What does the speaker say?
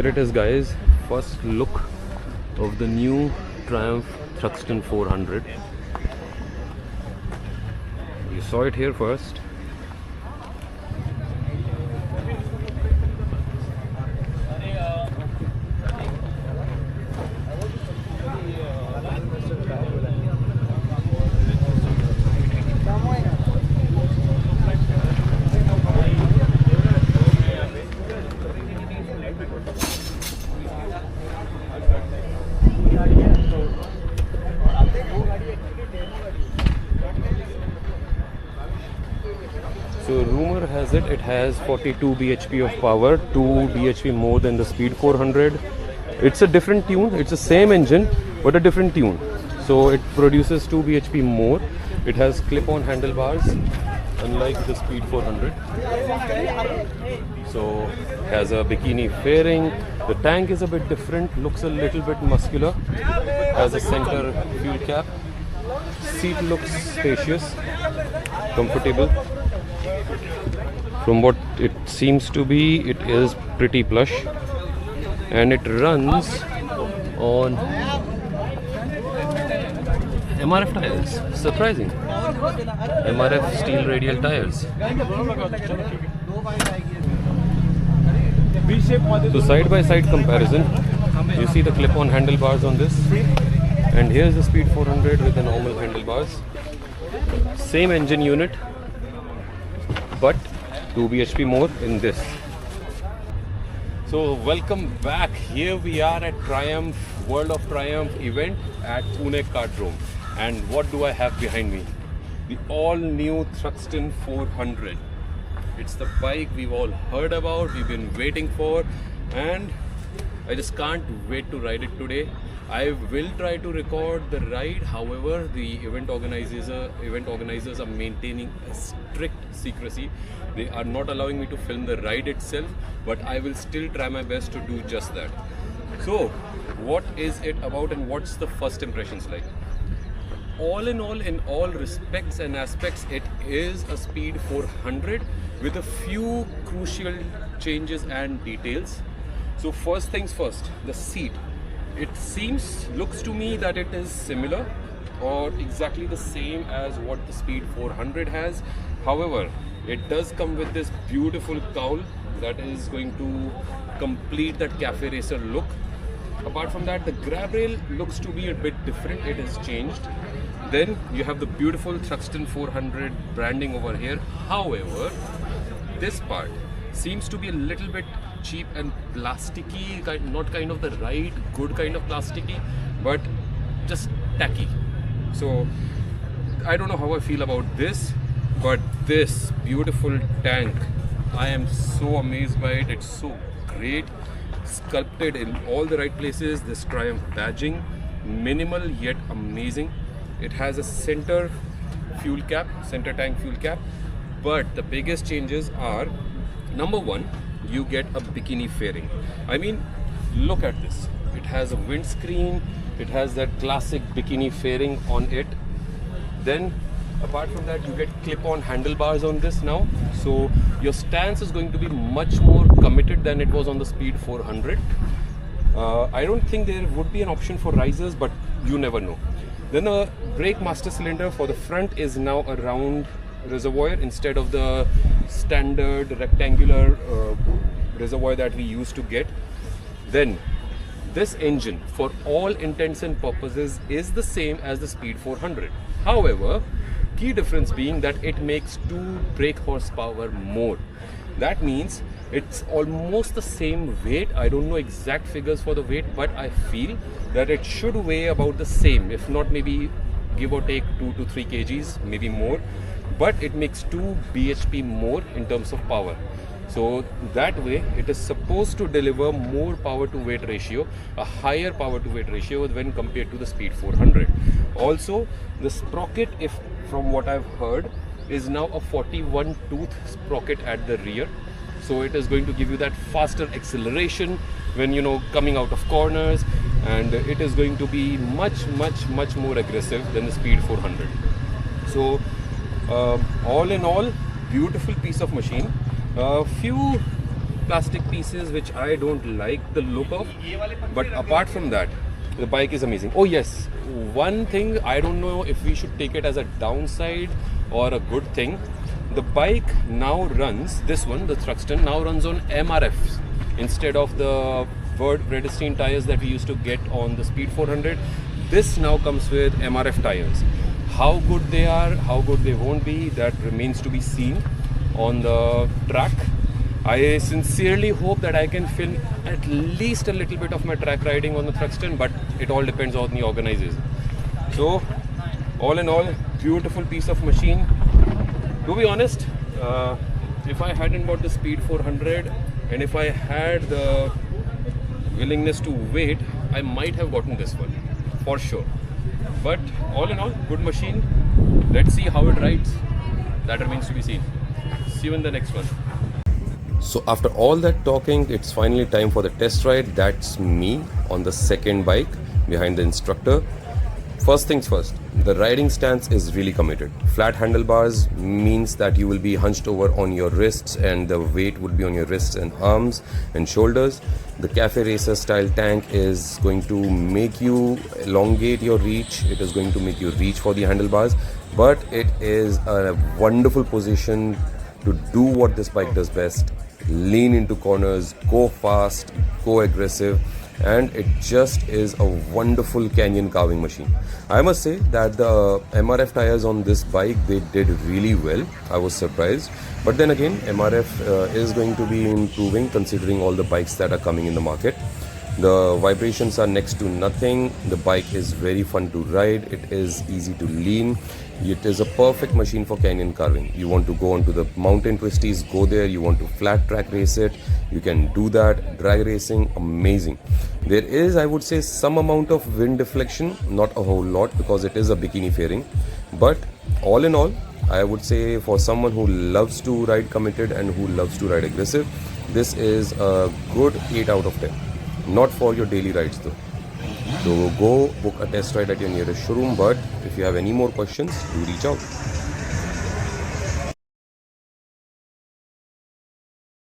here it is, guys. First look of the new Triumph Thruxton 400. You saw it here first. So rumor has it has 42 bhp of power, 2 bhp more than the Speed 400. It's a different tune. It's the same engine but a different tune. So it produces 2 bhp more. It has clip-on handlebars unlike the Speed 400. So has a bikini fairing. The tank is a bit different, looks a little bit muscular. Has a center fuel cap. Seat looks spacious, comfortable. From what it seems to be, it is pretty plush, and it runs on MRF tires. Surprising. MRF steel radial tires. So side by side comparison, you see the clip-on handlebars on this, and here's the Speed 400 with the normal handlebars. Same engine unit, but 2 bhp more in this. So welcome back. Here we are at Triumph, World of Triumph event at Pune Kartdrome. And what do I have behind me? The all new Thruxton 400. It's the bike we've all heard about, we've been waiting for, and I just can't wait to ride it today. I will try to record the ride. However, the event organizers are maintaining a strict secrecy. They are not allowing me to film the ride itself, but I will still try my best to do just that. So, what is it about and what's the first impressions like? All in all respects and aspects, it is a Speed 400 with a few crucial changes and details. So first things first, the seat. It looks to me that it is similar or exactly the same as what the Speed 400 has. However, it does come with this beautiful cowl that is going to complete that cafe racer look. Apart from that, the grab rail looks to be a bit different. It has changed. Then you have the beautiful Thruxton 400 branding over here. However, this part seems to be a little bit cheap and plasticky, not kind of the right good kind of plasticky, but just tacky. So I don't know how I feel about this, but this beautiful tank, I am so amazed by it. It's so great, sculpted in all the right places. This Triumph badging, minimal yet amazing. It has a center tank fuel cap, but the biggest changes are, number one, you get a bikini fairing. I mean, look at this. It has a windscreen, it has that classic bikini fairing on it. Then apart from that, you get clip-on handlebars on this now, so your stance is going to be much more committed than it was on the Speed 400. I don't think there would be an option for risers, but you never know. Then the brake master cylinder for the front is now a round reservoir instead of the standard rectangular reservoir that we used to get. Then this engine, for all intents and purposes, is the same as the Speed 400. However, key difference being that it makes 2 brake horsepower more. That means it's almost the same weight. I don't know exact figures for the weight, but I feel that it should weigh about the same, if not maybe give or take 2 to 3 kgs, maybe more. But it makes 2 bhp more in terms of power. So that way it is supposed to deliver more power to weight ratio, a higher power to weight ratio when compared to the Speed 400. Also, the sprocket, if from what I've heard, is now a 41 tooth sprocket at the rear. So it is going to give you that faster acceleration when coming out of corners, and it is going to be much more aggressive than the Speed 400. So all in all, beautiful piece of machine. A few plastic pieces which I don't like the look of. But apart from that, the bike is amazing. Oh yes, one thing, I don't know if we should take it as a downside or a good thing. The bike now runs, this one, the Thruxton, now runs on MRFs instead of the Vredestein tires that we used to get on the Speed 400. This now comes with MRF tires. How good they are, how good they won't be, that remains to be seen on the track. I sincerely hope that I can film at least a little bit of my track riding on the Thruxton, but it all depends on the organizers. So, all in all, beautiful piece of machine. To be honest, if I hadn't bought the Speed 400 and if I had the willingness to wait, I might have gotten this one for sure. But all in all, good machine. Let's see how it rides. That remains to be seen. See you in the next one. So after all that talking, it's finally time for the test ride. That's me on the second bike behind the instructor. First things first, the riding stance is really committed. Flat handlebars means that you will be hunched over on your wrists and the weight would be on your wrists and arms and shoulders. The Cafe Racer style tank is going to make you elongate your reach. It is going to make you reach for the handlebars, but it is a wonderful position to do what this bike does best. Lean into corners, go fast, go aggressive, and it just is a wonderful canyon carving machine. I must say that the MRF tires on this bike, they did really well. I was surprised. But then again, MRF is going to be improving considering all the bikes that are coming in the market. The vibrations are next to nothing. The bike is very fun to ride. It is easy to lean. It is a perfect machine for canyon carving. You want to go onto the mountain twisties, go there. You want to flat track race it, you can do that. Drag racing, amazing. There is, I would say, some amount of wind deflection, not a whole lot because it is a bikini fairing. But all in all, I would say for someone who loves to ride committed and who loves to ride aggressive, this is a good 8 out of 10. Not for your daily rides though. So go book a test ride at your nearest showroom, but if you have any more questions, do reach out.